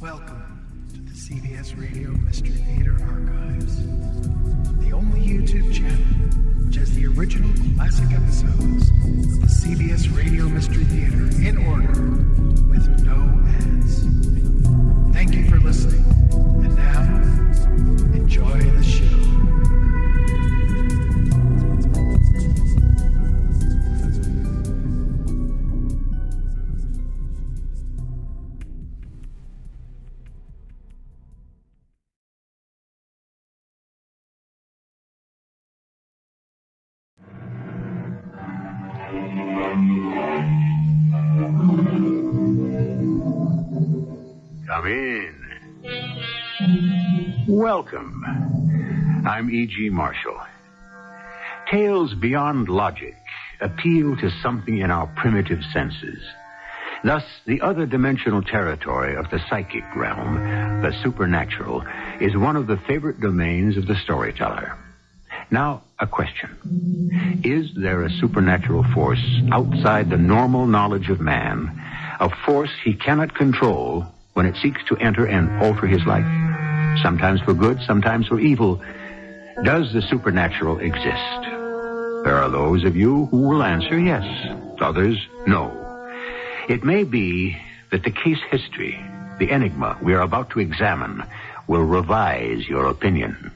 Welcome to the CBS Radio Mystery Theater Archives, the only YouTube channel which has the original classic episodes of the CBS Radio Mystery Theater in order with no ads. Thank you for listening, and now, enjoy the show. Come in. Welcome. I'm E.G. Marshall. Tales beyond logic appeal to something in our primitive senses. Thus, the other dimensional territory of the psychic realm, the supernatural, is one of the favorite domains of the storyteller. Now, a question. Is there a supernatural force outside the normal knowledge of man, a force he cannot control when it seeks to enter and alter his life? Sometimes for good, sometimes for evil. Does the supernatural exist? There are those of you who will answer yes, others no. It may be that the case history, the enigma we are about to examine, will revise your opinion.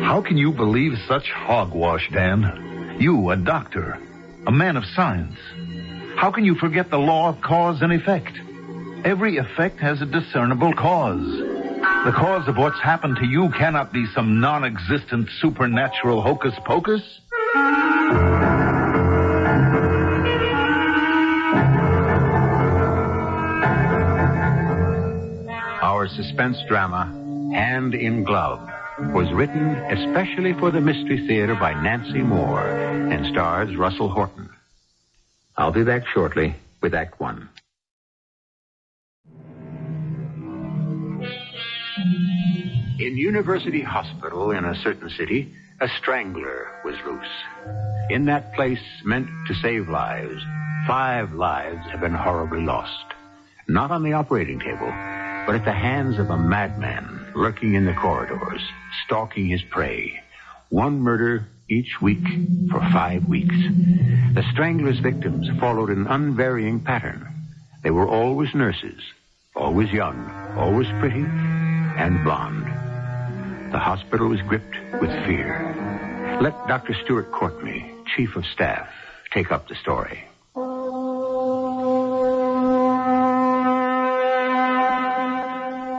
How can you believe such hogwash, Dan? You, a doctor, a man of science. How can you forget the law of cause and effect? Every effect has a discernible cause. The cause of what's happened to you cannot be some non-existent supernatural hocus pocus. Our suspense drama, Hand in Glove, was written especially for the Mystery Theater by Nancy Moore and stars Russell Horton. I'll be back shortly with Act One. In University Hospital in a certain city, a strangler was loose. In that place meant to save lives, 5 lives have been horribly lost. Not on the operating table, but at the hands of a madman lurking in the corridors, stalking his prey. 1 murder each week for 5 weeks. The strangler's victims followed an unvarying pattern. They were always nurses, always young, always pretty, and blonde. The hospital was gripped with fear. Let Dr. Stuart Courtney, Chief of Staff, take up the story.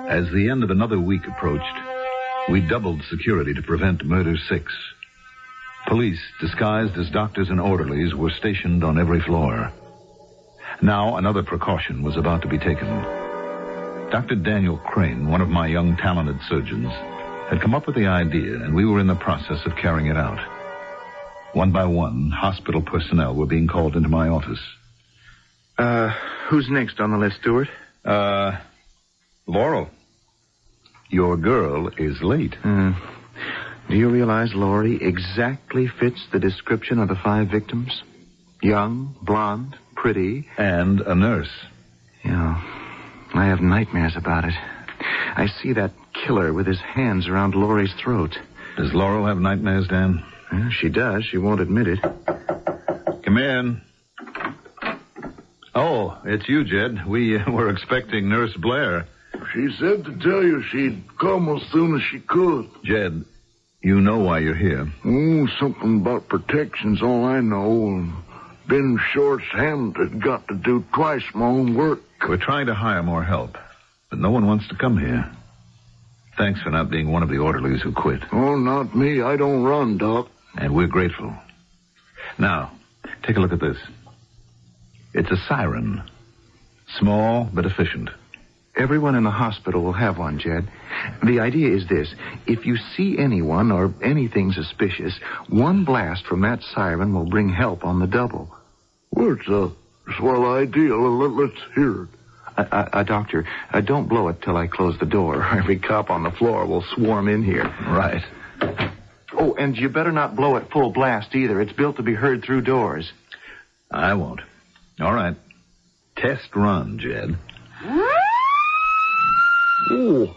As the end of another week approached, we doubled security to prevent Murder 6. Police, disguised as doctors and orderlies, were stationed on every floor. Now another precaution was about to be taken. Dr. Daniel Crane, one of my young talented surgeons, had come up with the idea, and we were in the process of carrying it out. One by one, hospital personnel were being called into my office. Who's next on the list, Stuart? Laurel. Your girl is late. Do you realize Laurie exactly fits the description of the 5 victims? Young, blonde, pretty. And a nurse. Yeah, I have nightmares about it. I see that killer with his hands around Laurie's throat. Does Laurel have nightmares, Dan? Yeah, she does. She won't admit it. Come in. Oh, it's you, Jed. We were expecting Nurse Blair. She said to tell you she'd come as soon as she could. Jed, you know why you're here. Oh, something about protection's all I know. Been short-handed, got to do twice my own work. We're trying to hire more help, but no one wants to come here. Thanks for not being one of the orderlies who quit. Oh, not me. I don't run, Doc. And we're grateful. Now, take a look at this. It's a siren. Small, but efficient. Everyone in the hospital will have one, Jed. The idea is this. If you see anyone or anything suspicious, 1 blast from that siren will bring help on the double. Well, it's a swell idea. Let's hear it. Doctor, don't blow it till I close the door. Every cop on the floor will swarm in here. Right. Oh, and you better not blow it full blast either. It's built to be heard through doors. I won't. All right. Test run, Jed. Oh,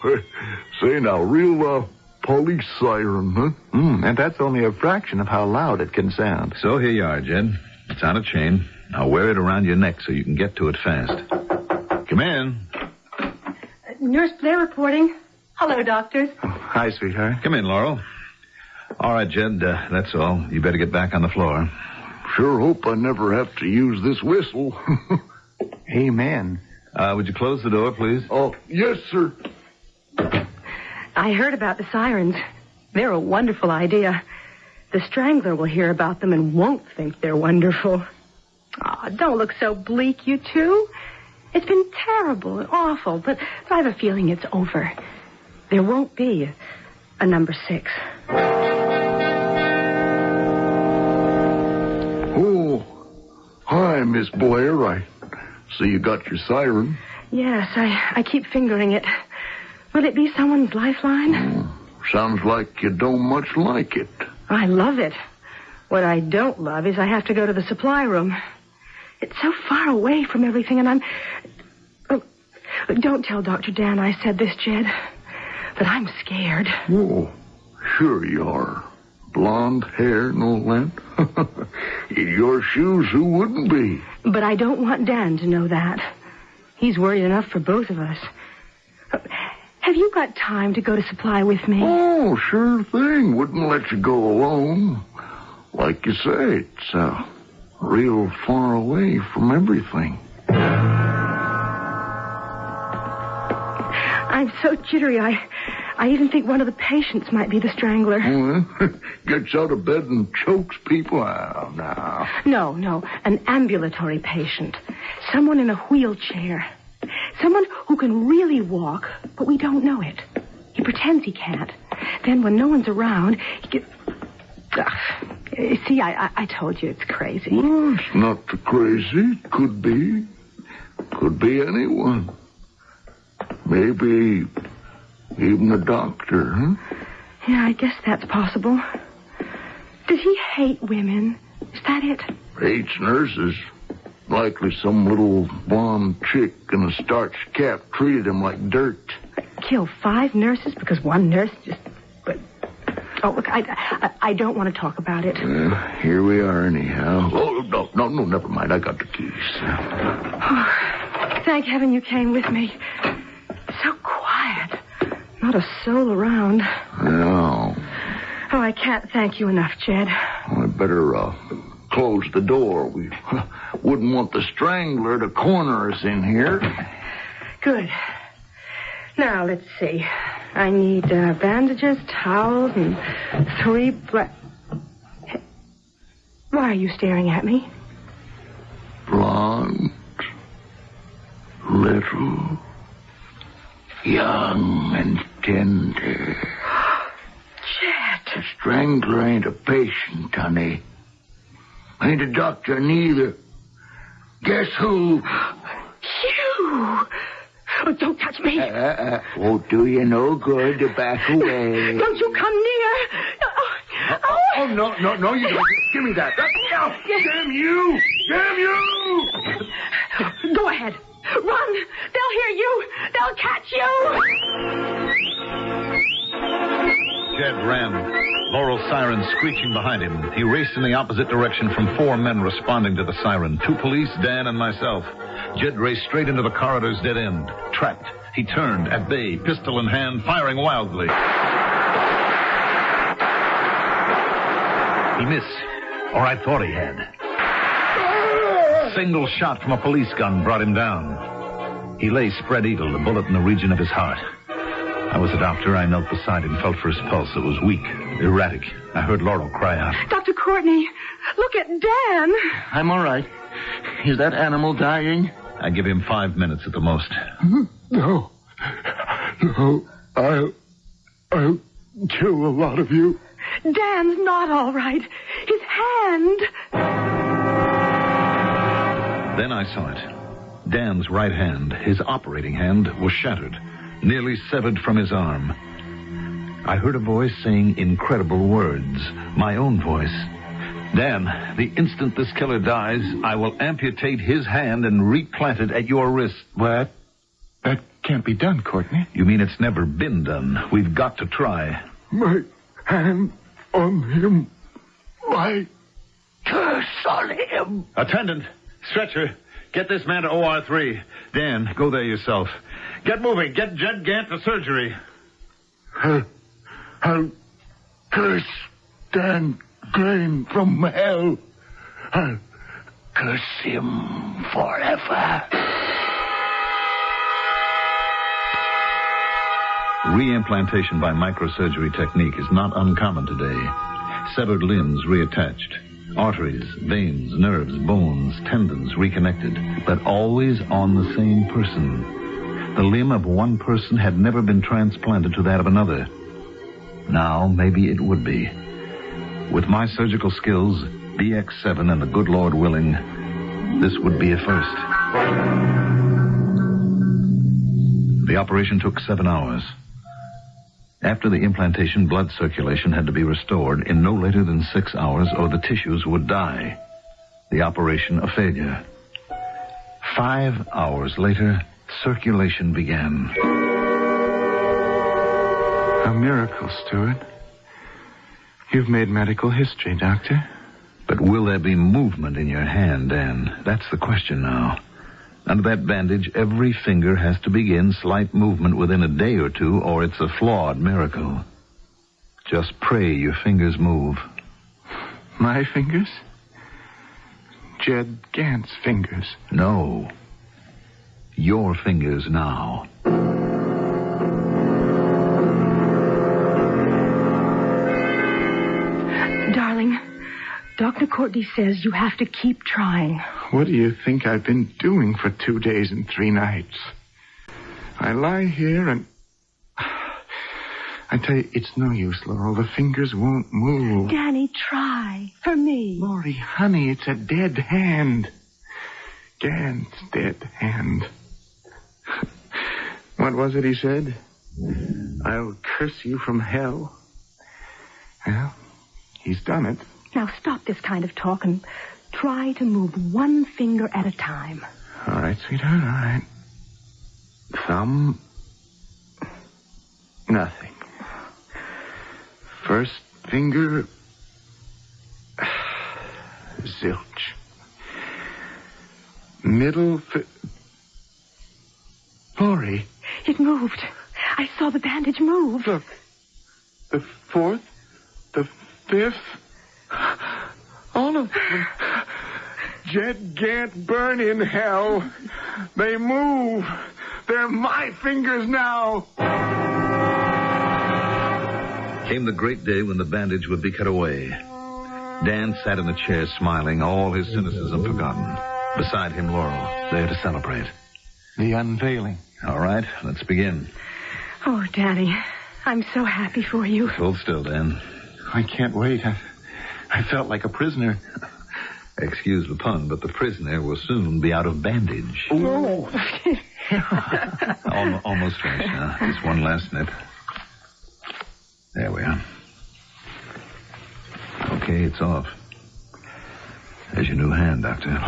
say now, real police siren, huh? And that's only a fraction of how loud it can sound. So here you are, Jed. It's on a chain. I'll wear it around your neck so you can get to it fast. Come in. Nurse Blair reporting. Hello, doctors. Oh, hi, sweetheart. Come in, Laurel. All right, Jed, that's all. You better get back on the floor. Sure hope I never have to use this whistle. Amen. Would you close the door, please? Oh, yes, sir. I heard about the sirens. They're a wonderful idea. The strangler will hear about them and won't think they're wonderful. Oh, don't look so bleak, you two. It's been terrible and awful, but I have a feeling it's over. There won't be a number 6. Oh, hi, Miss Blair. I see you got your siren. Yes, I keep fingering it. Will it be someone's lifeline? Sounds like you don't much like it. I love it. What I don't love is I have to go to the supply room. It's so far away from everything, and I'm... Oh, don't tell Dr. Dan I said this, Jed. But I'm scared. Oh, sure you are. Blonde hair and all that. In your shoes, who wouldn't be? But I don't want Dan to know that. He's worried enough for both of us. Have you got time to go to supply with me? Oh, sure thing. Wouldn't let you go alone. Like you say, it's real far away from everything. I'm so jittery, I even think one of the patients might be the strangler. Gets out of bed and chokes people. Oh, no. No, an ambulatory patient. Someone in a wheelchair. Someone who can really walk, but we don't know it. He pretends he can't. Then when no one's around, he gets... See, I told you it's crazy. Well, it's not too crazy. Could be. Could be anyone. Maybe even a doctor, huh? Yeah, I guess that's possible. Does he hate women? Is that it? Hates nurses. Likely some little blonde chick in a starched cap treated him like dirt. Kill 5 nurses because one nurse just... But... Oh, look, I don't want to talk about it. Here we are anyhow. Oh, no, never mind. I got the keys. Oh, thank heaven you came with me. So quiet. Not a soul around. No. Oh, I can't thank you enough, Jed. I better close the door. We wouldn't want the strangler to corner us in here. Good. Now, let's see. I need bandages, towels, and 3 black... Why are you staring at me? Blonde, little, young and tender. Chet. The strangler ain't a patient, honey. Ain't a doctor neither. Guess who? You! Oh, don't touch me. Won't do you no good to back away. Don't you come near. Oh, no, you don't. Give me that. Damn you! Damn you! Go ahead. Run. They'll hear you. They'll catch you. Jed ran, Laurel's siren screeching behind him. He raced in the opposite direction from 4 men responding to the siren. 2 police, Dan, and myself. Jed raced straight into the corridor's dead end. Trapped. He turned, at bay, pistol in hand, firing wildly. He missed. Or I thought he had. A single shot from a police gun brought him down. He lay spread-eagled, a bullet in the region of his heart. I was a doctor. I knelt beside him, felt for his pulse. It was weak, erratic. I heard Laurel cry out. Dr. Courtney, look at Dan. I'm all right. Is that animal dying? I give him 5 minutes at the most. No. I'll kill a lot of you. Dan's not all right. His hand. Then I saw it. Dan's right hand, his operating hand, was shattered, nearly severed from his arm. I heard a voice saying incredible words, my own voice. Dan, the instant this killer dies, I will amputate his hand and replant it at your wrist. What? That can't be done, Courtney. You mean it's never been done? We've got to try. My hand on him. My curse on him. Attendant, stretcher, get this man to OR3. Dan, go there yourself. Get moving. Get Jed Gant to surgery. I'll curse Dan Crane from hell. I'll curse him forever. Reimplantation by microsurgery technique is not uncommon today. Severed limbs reattached. Arteries, veins, nerves, bones, tendons reconnected, but always on the same person. The limb of one person had never been transplanted to that of another. Now, maybe it would be. With my surgical skills, BX7, and the good Lord willing, this would be a first. The operation took 7 hours. After the implantation, blood circulation had to be restored in no later than 6 hours, or the tissues would die. The operation a failure. 5 hours later, circulation began. A miracle, Stuart. You've made medical history, Doctor. But will there be movement in your hand, Dan? That's the question now. Under that bandage, every finger has to begin slight movement within a day or two, or it's a flawed miracle. Just pray your fingers move. My fingers? Jed Gant's fingers. No. Your fingers now. Darling, Dr. Courtney says you have to keep trying. What do you think I've been doing for 2 days and 3 nights? I lie here and... I tell you, it's no use, Laurel. The fingers won't move. Danny, try. For me. Laurie, honey, it's a dead hand. Gant's dead hand. What was it he said? I'll curse you from hell. Well, he's done it. Now stop this kind of talk and try to move one finger at a time. All right, sweetheart, all right. Thumb. Nothing. First finger. Zilch. Middle Laurie. It moved. I saw the bandage move. Look. The fourth. The fifth. All of them. Jed Gant, burn in hell. They move. They're my fingers now. Came the great day when the bandage would be cut away. Dan sat in the chair smiling, all his cynicism forgotten. Beside him, Laurel, there to celebrate. The unveiling. All right, let's begin. Oh, Danny, I'm so happy for you. Hold still, Dan. I can't wait. I felt like a prisoner. Excuse the pun, but the prisoner will soon be out of bandage. Oh. Almost finished now. Just one last snip. There we are. Okay, it's off. There's your new hand, Doctor.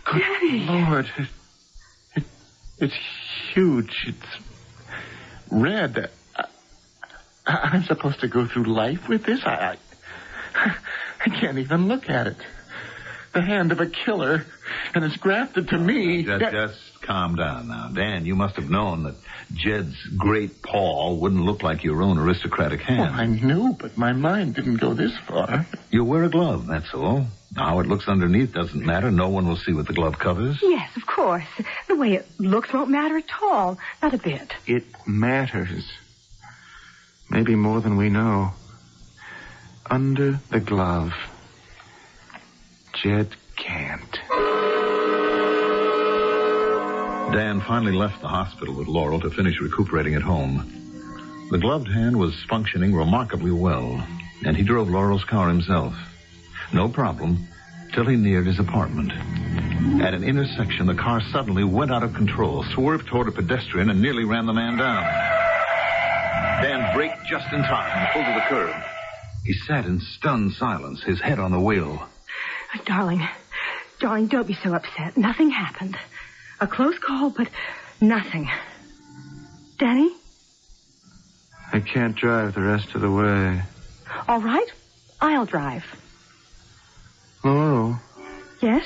Good Daddy. Lord. It's huge. It's red. I'm supposed to go through life with this? I can't even look at it. The hand of a killer, and it's grafted to me. Just calm down now. Dan, you must have known that Jed's great paw wouldn't look like your own aristocratic hand. Well, I knew, but my mind didn't go this far. You'll wear a glove, that's all. How it looks underneath doesn't matter. No one will see what the glove covers. Yes, of course. The way it looks won't matter at all. Not a bit. It matters. Maybe more than we know. Under the glove, Jed Gant. Dan finally left the hospital with Laurel to finish recuperating at home. The gloved hand was functioning remarkably well, and he drove Laurel's car himself. No problem, till he neared his apartment. At an intersection, the car suddenly went out of control, swerved toward a pedestrian, and nearly ran the man down. Dan braked just in time and pulled to the curb. He sat in stunned silence, his head on the wheel. Darling, don't be so upset. Nothing happened. A close call, but Nothing. Danny? I can't drive the rest of the way. All right. I'll drive. Laurel. Yes?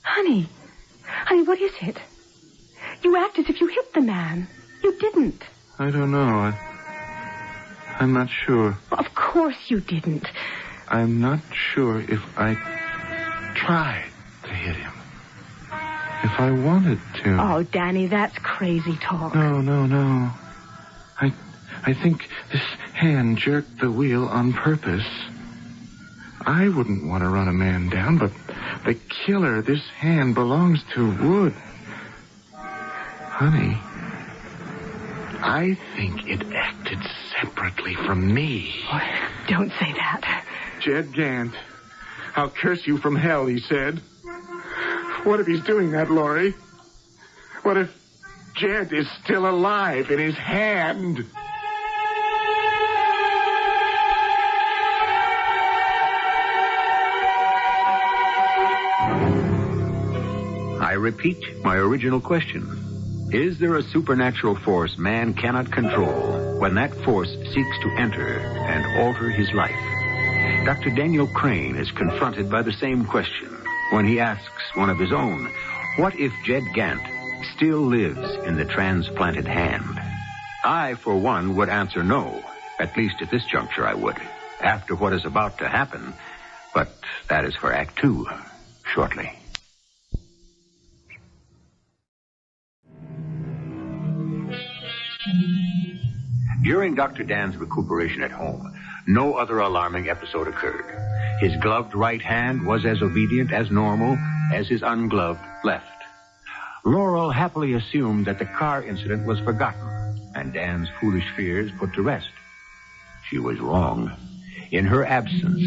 Honey, what is it? You act as if you hit the man. You didn't. I don't know. I'm not sure. Of course you didn't. I'm not sure if I tried to hit him. If I wanted to. Oh, Danny, that's crazy talk. No. I think this hand jerked the wheel on purpose. I wouldn't want to run a man down, but the killer, this hand belongs to Wood. Honey, I think it acted separately from me. Oh, don't say that. Jed Gant, I'll curse you from hell, he said. What if he's doing that, Laurie? What if Jed is still alive in his hand? I repeat my original question. Is there a supernatural force man cannot control when that force seeks to enter and alter his life? Dr. Daniel Crane is confronted by the same question when he asks one of his own, what if Jed Gant still lives in the transplanted hand? I, for one, would answer no. At least at this juncture I would, after what is about to happen. But that is for Act 2, shortly. During Dr. Dan's recuperation at home, no other alarming episode occurred. His gloved right hand was as obedient as normal as his ungloved left. Laurel happily assumed that the car incident was forgotten and Dan's foolish fears put to rest. She was wrong. In her absence,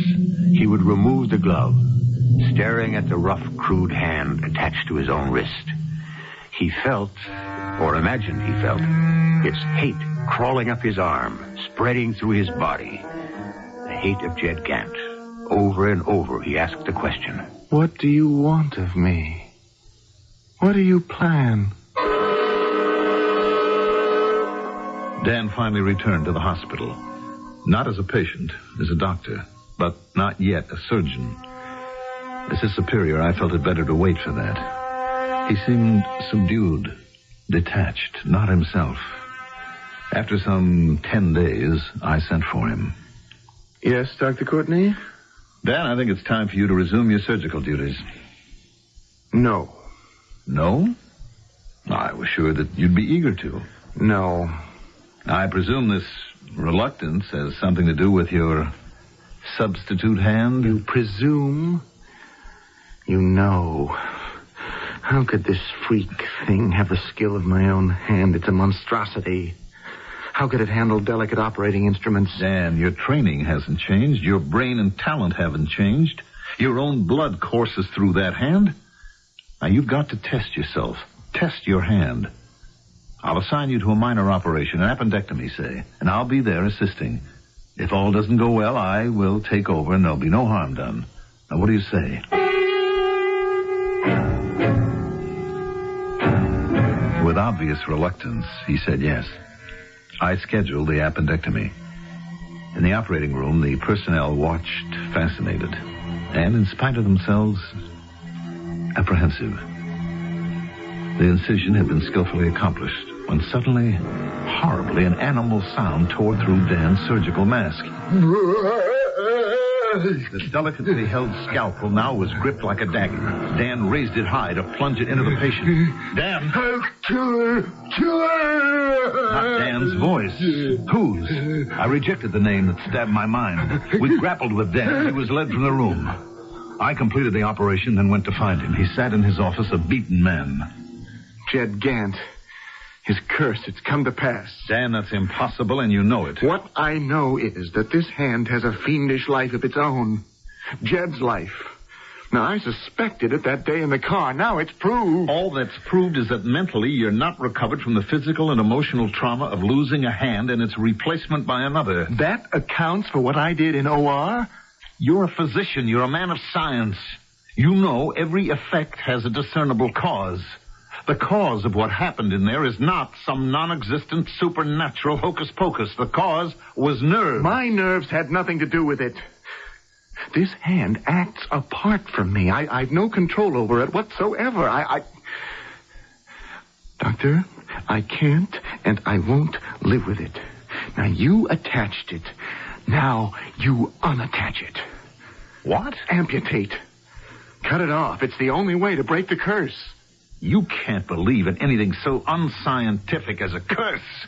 he would remove the glove, staring at the rough, crude hand attached to his own wrist. He felt, or imagined he felt, its hate crawling up his arm, spreading through his body. The hate of Jed Gant. Over and over, he asked the question. What do you want of me? What do you plan? Dan finally returned to the hospital. Not as a patient, as a doctor, but not yet a surgeon. As his superior, I felt it better to wait for that. He seemed subdued, detached, not himself. After some 10 days, I sent for him. Yes, Dr. Courtney? Dan, I think it's time for you to resume your surgical duties. No. No? I was sure that you'd be eager to. No. I presume this reluctance has something to do with your substitute hand? You presume? You know. How could this freak thing have the skill of my own hand? It's a monstrosity. How could it handle delicate operating instruments? Dan, your training hasn't changed. Your brain and talent haven't changed. Your own blood courses through that hand. Now, you've got to test yourself. Test your hand. I'll assign you to a minor operation, an appendectomy, say, and I'll be there assisting. If all doesn't go well, I will take over and there'll be no harm done. Now, what do you say? With obvious reluctance, he said yes. I scheduled the appendectomy. In the operating room, the personnel watched, fascinated, and in spite of themselves, apprehensive. The incision had been skillfully accomplished when suddenly, horribly, an animal sound tore through Dan's surgical mask. The delicately held scalpel now was gripped like a dagger. Dan raised it high to plunge it into the patient. Dan! Killer! Not Dan's voice. Whose? I rejected the name that stabbed my mind. We grappled with Dan. He was led from the room. I completed the operation, then went to find him. He sat in his office, a beaten man. Jed Gant. His curse, it's come to pass. Dan, that's impossible, and you know it. What I know is that this hand has a fiendish life of its own. Jed's life. Now, I suspected it that day in the car. Now it's proved. All that's proved is that mentally you're not recovered from the physical and emotional trauma of losing a hand and its replacement by another. That accounts for what I did in OR? You're a physician. You're a man of science. You know every effect has a discernible cause. The cause of what happened in there is not some non-existent supernatural hocus-pocus. The cause was nerves. My nerves had nothing to do with it. This hand acts apart from me. I've no control over it whatsoever. Doctor, I can't and I won't live with it. Now, you attached it. Now, you unattach it. What? Amputate. Cut it off. It's the only way to break the curse. You can't believe in anything so unscientific as a curse.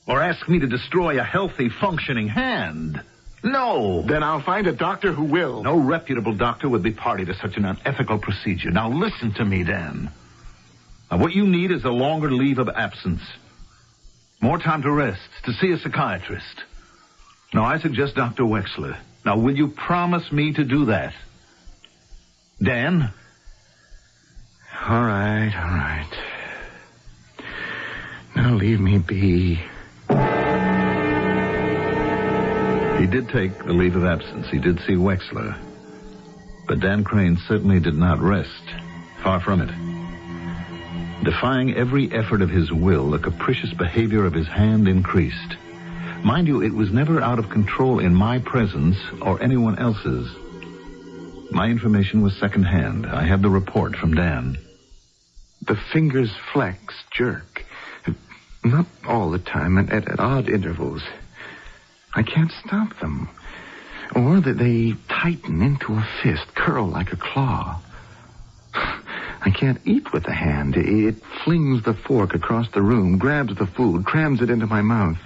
Or ask me to destroy a healthy, functioning hand. No. Then I'll find a doctor who will. No reputable doctor would be party to such an unethical procedure. Now listen to me, Dan. Now, what you need is a longer leave of absence. More time to rest, to see a psychiatrist. Now, I suggest Dr. Wexler. Now, will you promise me to do that? Dan? All right. Now leave me be. He did take the leave of absence. He did see Wexler. But Dan Crane certainly did not rest. Far from it. Defying every effort of his will, the capricious behavior of his hand increased. Mind you, it was never out of control in my presence or anyone else's. My information was secondhand. I had the report from Dan. The fingers flex, jerk. Not all the time, at odd intervals. I can't stop them. Or that they tighten into a fist, curl like a claw. I can't eat with the hand. It flings the fork across the room, grabs the food, crams it into my mouth.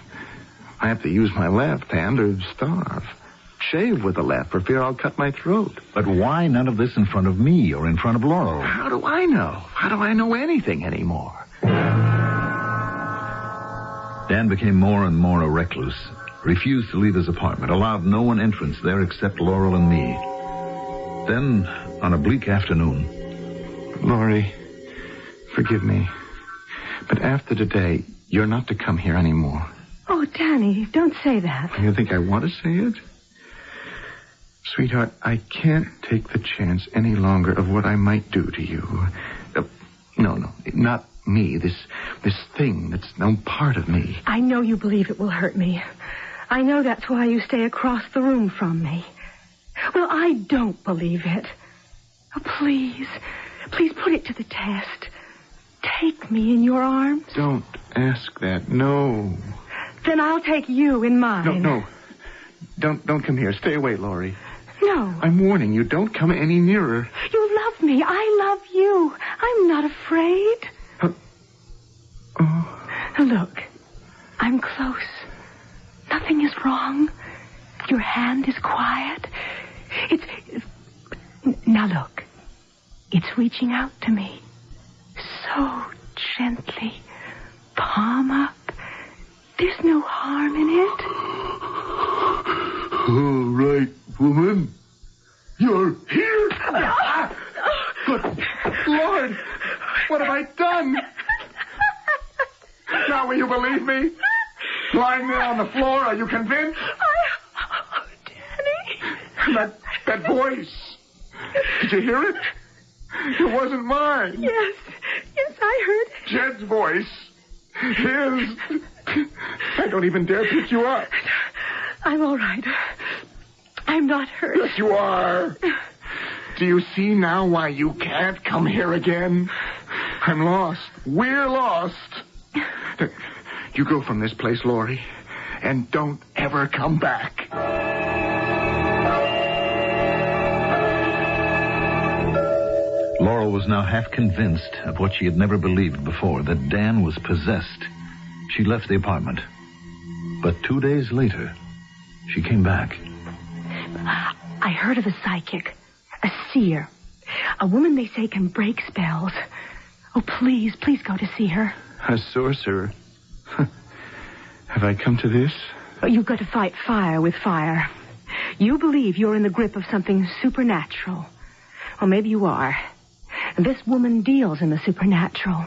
I have to use my left hand or starve. Shave with the left for fear I'll cut my throat. But why none of this in front of me or in front of Laurel? How do I know? How do I know anything anymore? Dan became more and more a recluse. Refused to leave his apartment. Allowed no one entrance there except Laurel and me. Then, on a bleak afternoon... Laurie, forgive me. But after today, you're not to come here anymore. Oh, Danny, don't say that. You think I want to say it? Sweetheart, I can't take the chance any longer of what I might do to you. No, not me. This thing that's no part of me. I know you believe it will hurt me. I know that's why you stay across the room from me. Well, I don't believe it. Oh, please put it to the test. Take me in your arms. Don't ask that. No. Then I'll take you in mine. No. Don't come here. Stay away, Laurie. No. I'm warning you. Don't come any nearer. You love me. I love you. I'm not afraid. Look, I'm close. Nothing is wrong. Your hand is quiet. Now look. It's reaching out to me. So gently. Palm up. There's no harm in it. All right, woman. You're here. Good Lord. What have I done? Now will you believe me? Lying there on the floor, are you convinced? Oh, Danny. That voice. Did you hear it? It wasn't mine. Yes, I heard it. Jed's voice. His. I don't even dare pick you up. I'm all right. I'm not hurt. Yes, you are. Do you see now why you can't come here again? I'm lost. We're lost. You go from this place, Laurie, and don't ever come back. Laurel was now half convinced of what she had never believed before, that Dan was possessed. She left the apartment. But 2 days later, she came back. I heard of a psychic, a seer, a woman they say can break spells. Oh, please go to see her. A sorcerer. Have I come to this? Oh, you've got to fight fire with fire. You believe you're in the grip of something supernatural. Well, maybe you are. And this woman deals in the supernatural.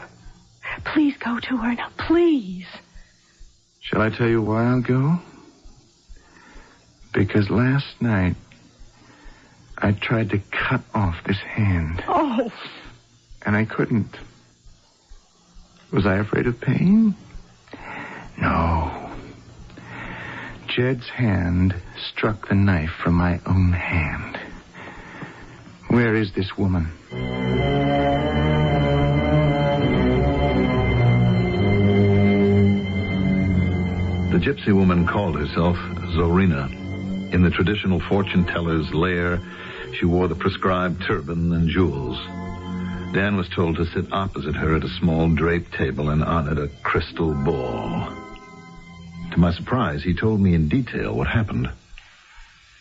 Please go to her now, please. Shall I tell you why I'll go? Because last night, I tried to cut off this hand. Oh. And I couldn't. Was I afraid of pain? No. Jed's hand struck the knife from my own hand. Where is this woman? The gypsy woman called herself Zorina. In the traditional fortune teller's lair, she wore the prescribed turban and jewels. Dan was told to sit opposite her at a small draped table and on it a crystal ball. To my surprise, he told me in detail what happened.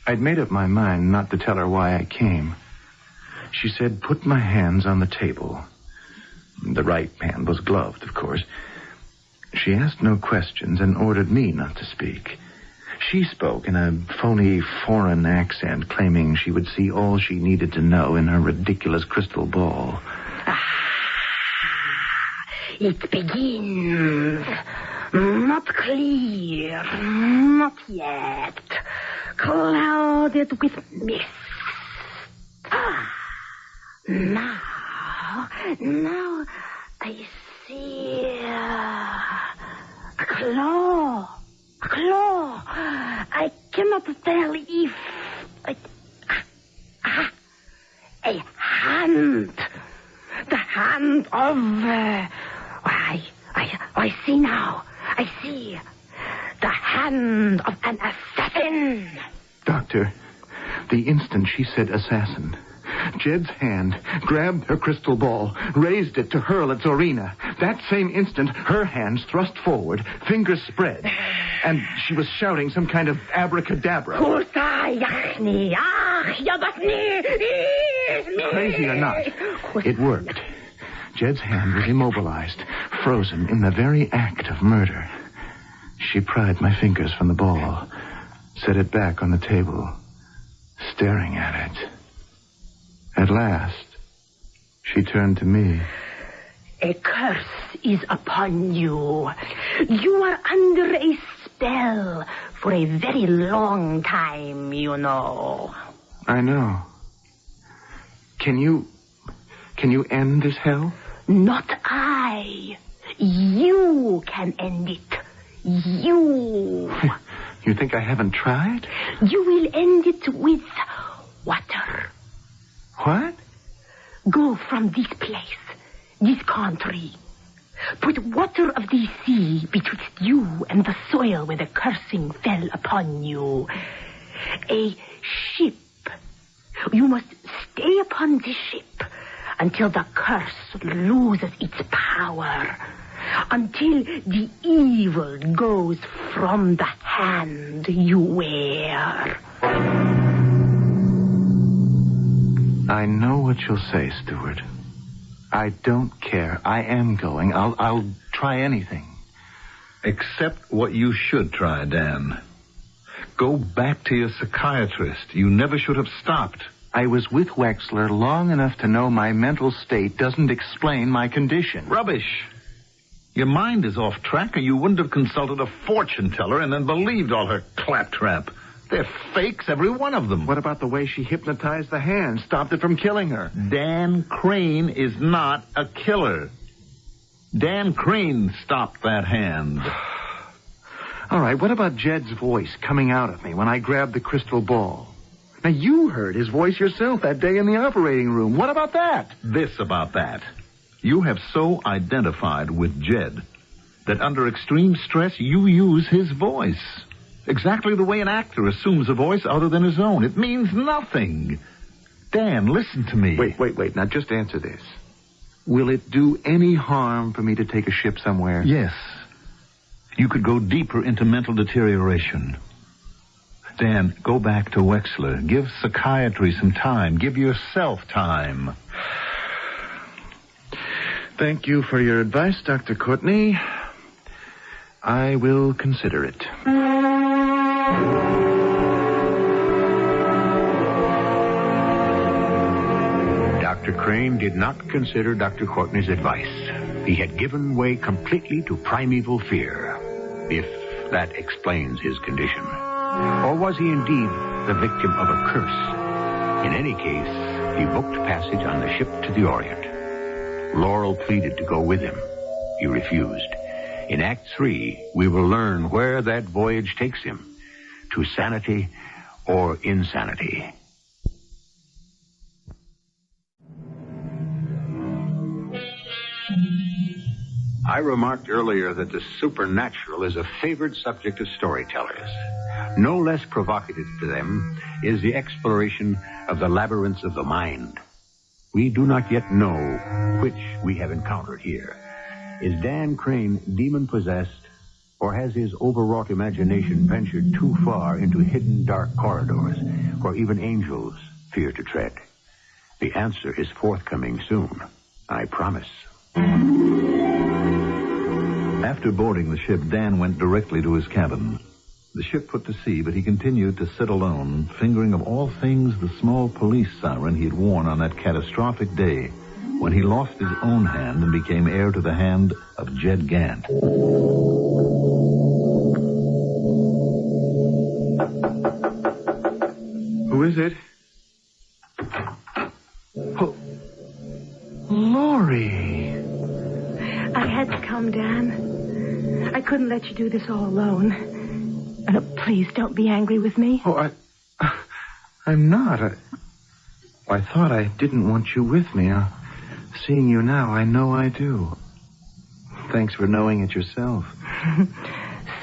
I'd made up my mind not to tell her why I came. She said, put my hands on the table. The right hand was gloved, of course. She asked no questions and ordered me not to speak. She spoke in a phony foreign accent, claiming she would see all she needed to know in her ridiculous crystal ball. It begins. Not clear, not yet. Clouded with mist. Now I see a claw. A claw. I cannot tell if a hand. The hand of I see now. I see the hand of an assassin. Doctor, the instant she said assassin, Jed's hand grabbed her crystal ball, raised it to hurl at Zorina. That same instant, her hands thrust forward, fingers spread, and she was shouting some kind of abracadabra. Crazy or not, it worked. Jed's hand was immobilized, frozen in the very act of murder. She pried my fingers from the ball, set it back on the table, staring at it. At last, she turned to me. A curse is upon you. You are under a spell for a very long time, you know. I know. Can you end this hell? Not I. You can end it. You. You think I haven't tried? You will end it with water. What? Go from this place, this country. Put water of the sea betwixt you and the soil where the cursing fell upon you. A ship. You must stay upon this ship until the curse loses its power. Until the evil goes from the hand you wear. I know what you'll say, Stewart. I don't care. I am going. I'll try anything. Except what you should try, Dan. Go back to your psychiatrist. You never should have stopped. I was with Wexler long enough to know my mental state doesn't explain my condition. Rubbish. Your mind is off track, or you wouldn't have consulted a fortune teller and then believed all her claptrap. They're fakes, every one of them. What about the way she hypnotized the hand, stopped it from killing her? Dan Crane is not a killer. Dan Crane stopped that hand. All right, what about Jed's voice coming out of me when I grabbed the crystal ball? Now, you heard his voice yourself that day in the operating room. What about that? This about that. You have so identified with Jed that under extreme stress, you use his voice. Exactly the way an actor assumes a voice other than his own. It means nothing. Dan, listen to me. Wait. Now, just answer this. Will it do any harm for me to take a ship somewhere? Yes. You could go deeper into mental deterioration. Dan, go back to Wexler. Give psychiatry some time. Give yourself time. Thank you for your advice, Dr. Courtney. I will consider it. Dr. Crane did not consider Dr. Courtney's advice. He had given way completely to primeval fear, if that explains his condition. Or was he indeed the victim of a curse? In any case, he booked passage on the ship to the Orient. Laurel pleaded to go with him. he refused. In Act 3, we will learn where that voyage takes him, to sanity or insanity. I remarked earlier that the supernatural is a favored subject of storytellers. No less provocative to them is the exploration of the labyrinths of the mind. We do not yet know which we have encountered here. Is Dan Crane demon-possessed, or has his overwrought imagination ventured too far into hidden dark corridors where even angels fear to tread? The answer is forthcoming soon, I promise. After boarding the ship, Dan went directly to his cabin. The ship put to sea, but he continued to sit alone, fingering of all things the small police siren he had worn on that catastrophic day when he lost his own hand and became heir to the hand of Jed Gant. Who is it? Oh, Laurie. I had to come, Dan. I couldn't let you do this all alone. Please don't be angry with me. Oh, I'm not. I thought I didn't want you with me. Seeing you now, I know I do. Thanks for knowing it yourself.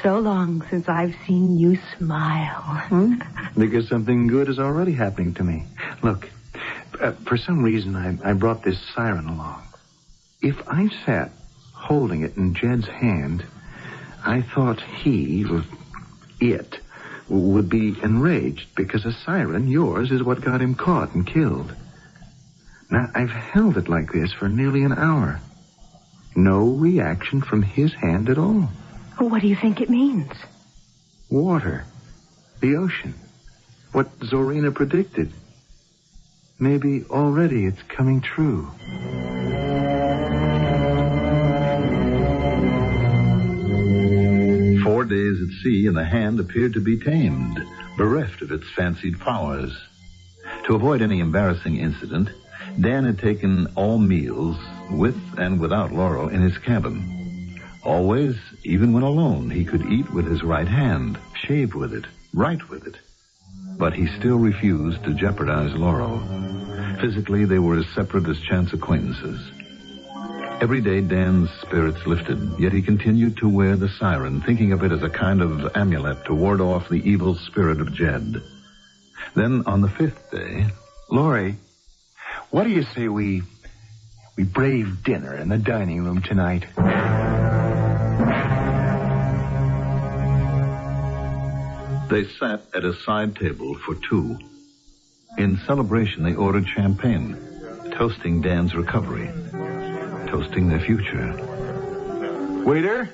So long since I've seen you smile. Because something good is already happening to me. Look, for some reason, I brought this siren along. If I sat holding it in Jed's hand, I thought it would be enraged because a siren, yours, is what got him caught and killed. Now, I've held it like this for nearly an hour. No reaction from his hand at all. What do you think it means? Water. The ocean. What Zorina predicted. Maybe already it's coming true. Days at sea, and the hand appeared to be tamed, bereft of its fancied powers. To avoid any embarrassing incident, Dan had taken all meals, with and without Laurel, in his cabin. Always, even when alone, he could eat with his right hand, shave with it, write with it. But he still refused to jeopardize Laurel. Physically, they were as separate as chance acquaintances. Every day, Dan's spirits lifted, yet he continued to wear the siren, thinking of it as a kind of amulet to ward off the evil spirit of Jed. Then, on the 5th day... Laurie, what do you say we brave dinner in the dining room tonight? They sat at a side table for two. In celebration, they ordered champagne, toasting Dan's recovery. Toasting their future. Waiter,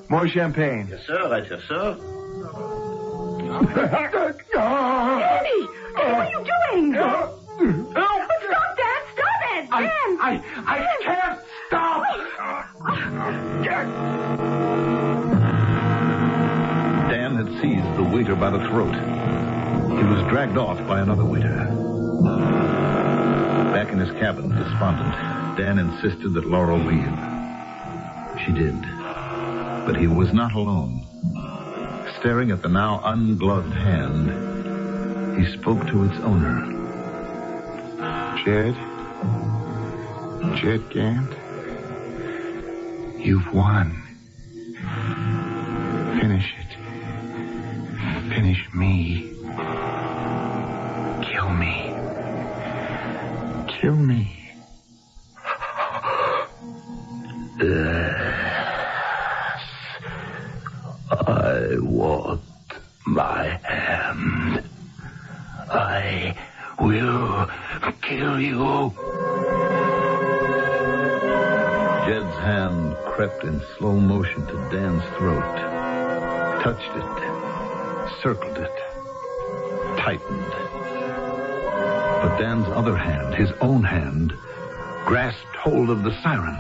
more champagne. Yes, sir. Right here, sir. Danny! What are you doing? Stop, Dan! Stop it! Dan! I can't stop! Dan had seized the waiter by the throat. He was dragged off by another waiter. Back in his cabin, despondent, Dan insisted that Laurel leave. She did. But he was not alone. Staring at the now ungloved hand, he spoke to its owner. Jed Gant, you've won. Finish it. Finish me. Kill me. Kill me. I want my hand. I will kill you. Jed's hand crept in slow motion to Dan's throat, touched it, circled it, tightened. But Dan's other hand, his own hand, grasped hold of the siren.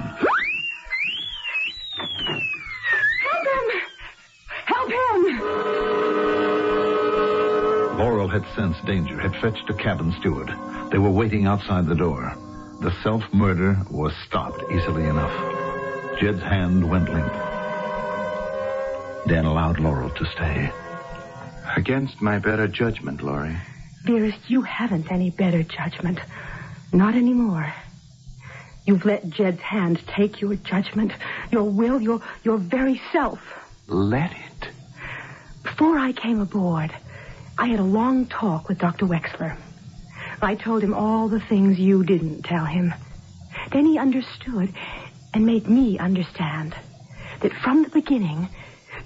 Laurel had sensed danger, had fetched a cabin steward. They were waiting outside the door. The self-murder was stopped easily enough. Jed's hand went limp. Dan allowed Laurel to stay. Against my better judgment, Laurie. Dearest, you haven't any better judgment. Not anymore. You've let Jed's hand take your judgment, your will, your very self. Let it? Before I came aboard, I had a long talk with Dr. Wexler. I told him all the things you didn't tell him. Then he understood and made me understand that from the beginning,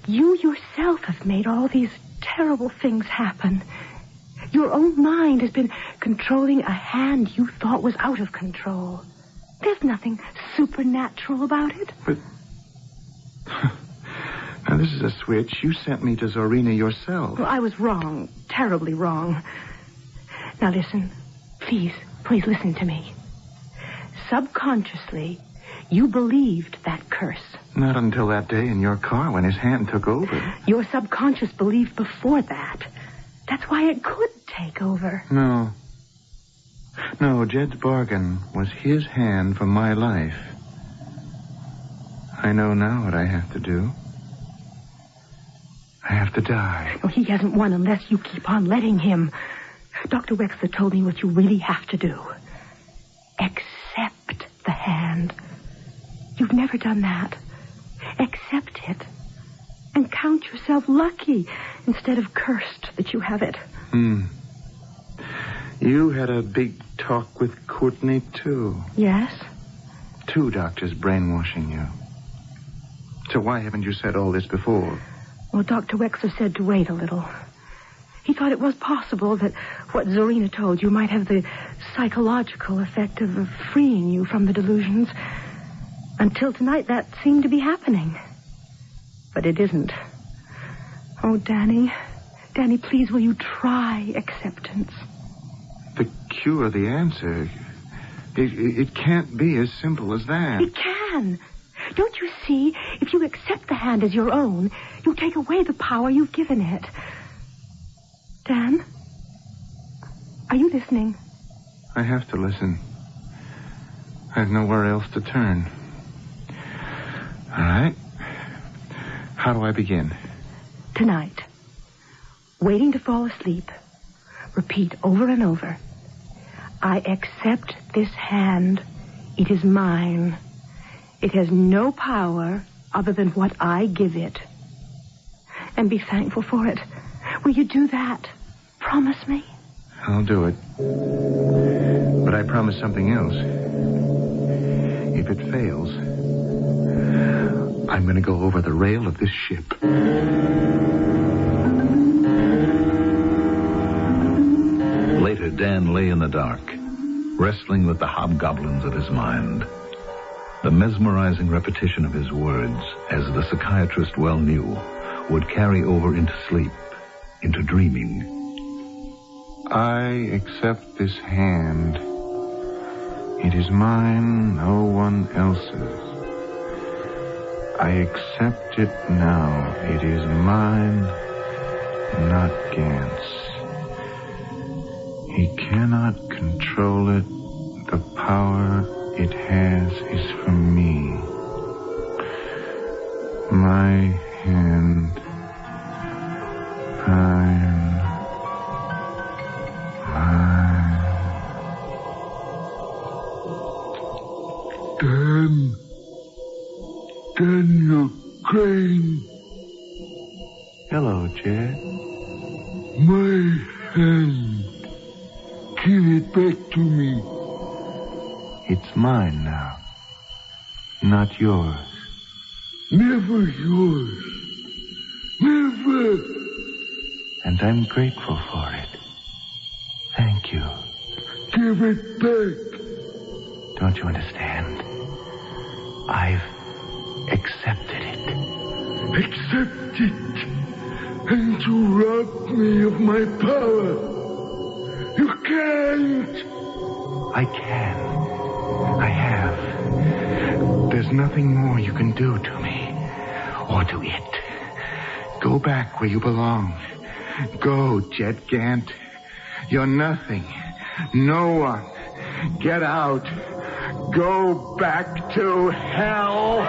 you yourself have made all these terrible things happen. Your own mind has been controlling a hand you thought was out of control. There's nothing supernatural about it. But... Now, this is a switch. You sent me to Zorina yourself. Well, I was wrong. Terribly wrong. Now, listen. Please listen to me. Subconsciously, you believed that curse. Not until that day in your car when his hand took over. Your subconscious believed before that. That's why it could take over. No, Jed's bargain was his hand for my life. I know now what I have to do. I have to die. Oh, he hasn't won unless you keep on letting him. Dr. Wexler told me what you really have to do. Accept the hand. You've never done that. Accept it. And count yourself lucky instead of cursed that you have it. You had a big talk with Courtney, too. Yes? 2 doctors brainwashing you. So why haven't you said all this before? Well, Dr. Wexler said to wait a little. He thought it was possible that what Zorina told you might have the psychological effect of freeing you from the delusions. Until tonight, that seemed to be happening. But it isn't. Oh, Danny, please, will you try acceptance? The cure, the answer. It can't be as simple as that. It can. Don't you see? If you accept the hand as your own, you take away the power you've given it. Dan? Are you listening? I have to listen. I've nowhere else to turn. All right. How do I begin? Tonight, waiting to fall asleep, repeat over and over, I accept this hand. It is mine. It has no power other than what I give it. And be thankful for it. Will you do that? Promise me? I'll do it. But I promise something else. If it fails, I'm going to go over the rail of this ship. Later, Dan lay in the dark, wrestling with the hobgoblins of his mind. The mesmerizing repetition of his words, as the psychiatrist well knew, would carry over into sleep, into dreaming. I accept this hand. It is mine, no one else's. I accept it now. It is mine, not Gant's. He cannot control it. The power it has is for me. My hand. Mine. Daniel Crane. Hello, Jed. My hand. Give it back to me. It's mine now. Not yours. Never yours. Never. And I'm grateful for it. Thank you. Give it back. Don't you understand? I've accepted it. Accept it. And you rob me of my power. You can't. I can. I have. There's nothing more you can do to me. Or to it. Go back where you belong. Go, Jed Gant. You're nothing. No one. Get out. Go back to hell.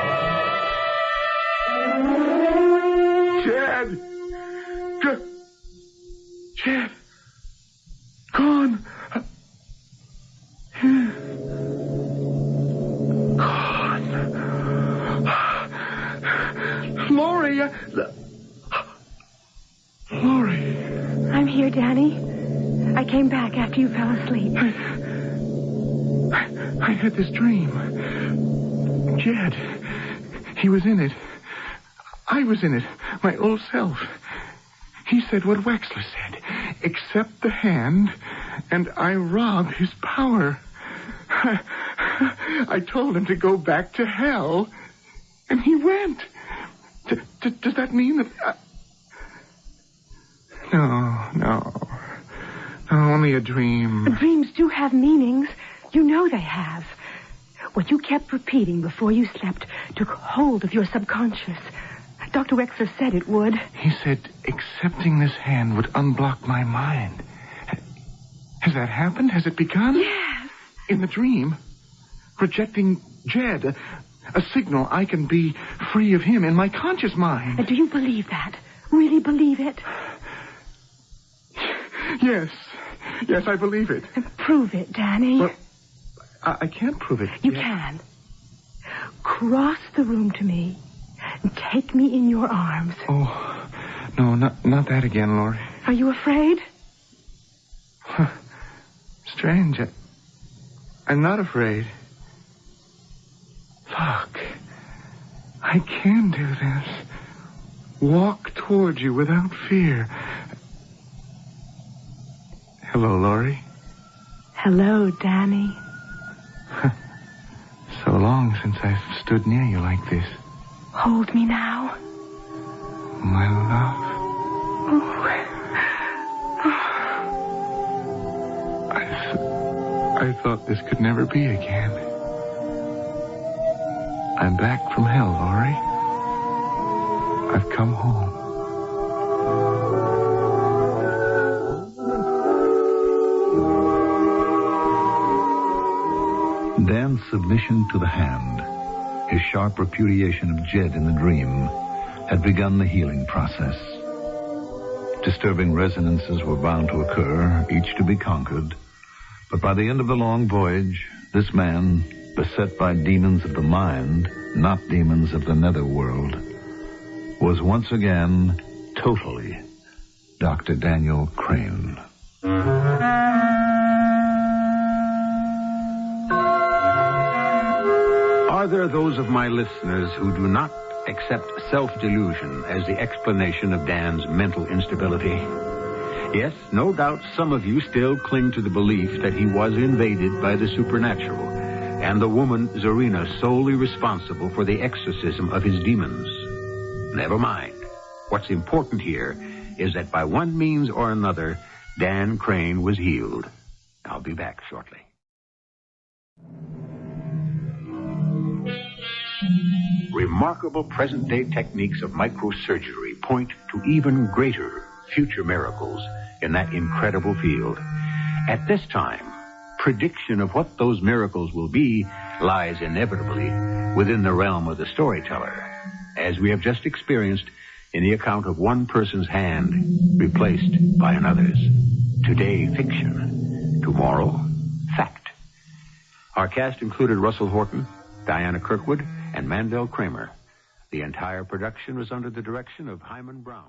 Jed! Jed! Gone! Gone. Laurie! Laurie! I'm here, Danny. I came back after you fell asleep. I had this dream. Jed, he was in it. I was in it, my old self. He said what Wexler said. Accept the hand, and I rob his power. I told him to go back to hell, and he went. Does that mean that... No, only a dream. Dreams do have meanings. You know they have. What you kept repeating before you slept took hold of your subconscious. Dr. Wexler said it would. He said accepting this hand would unblock my mind. Has that happened? Has it begun? Yes. In the dream, rejecting Jed, a signal I can be free of him in my conscious mind. Do you believe that? Really believe it? Yes, I believe it. Prove it, Danny. Well, I can't prove it. You can. Cross the room to me and take me in your arms. Oh, no, not that again, Laurie. Are you afraid? Strange. I'm not afraid. Look, I can do this. Walk toward you without fear. Hello, Laurie. Hello, Danny. So long since I've stood near you like this. Hold me now. My love. I thought this could never be again. I'm back from hell, Laurie. I've come home. Dan's submission to the hand, his sharp repudiation of Jed in the dream, had begun the healing process. Disturbing resonances were bound to occur, each to be conquered. But by the end of the long voyage, this man, beset by demons of the mind, not demons of the netherworld, was once again totally Dr. Daniel Crane. Are there those of my listeners who do not accept self-delusion as the explanation of Dan's mental instability? Yes, no doubt some of you still cling to the belief that he was invaded by the supernatural, and the woman Zarina solely responsible for the exorcism of his demons. Never mind. What's important here is that by one means or another, Dan Crane was healed. I'll be back shortly. Remarkable present-day techniques of microsurgery point to even greater future miracles in that incredible field. At this time, prediction of what those miracles will be lies inevitably within the realm of the storyteller, as we have just experienced in the account of one person's hand replaced by another's. Today, fiction. Tomorrow, fact. Our cast included Russell Horton, Diana Kirkwood, and Mandel Kramer. The entire production was under the direction of Hyman Brown.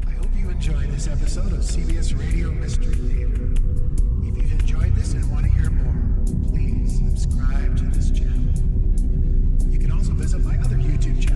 I hope you enjoyed this episode of CBS Radio Mystery Theater. If you've enjoyed this and want to hear more, please subscribe to this channel. You can also visit my other YouTube channel.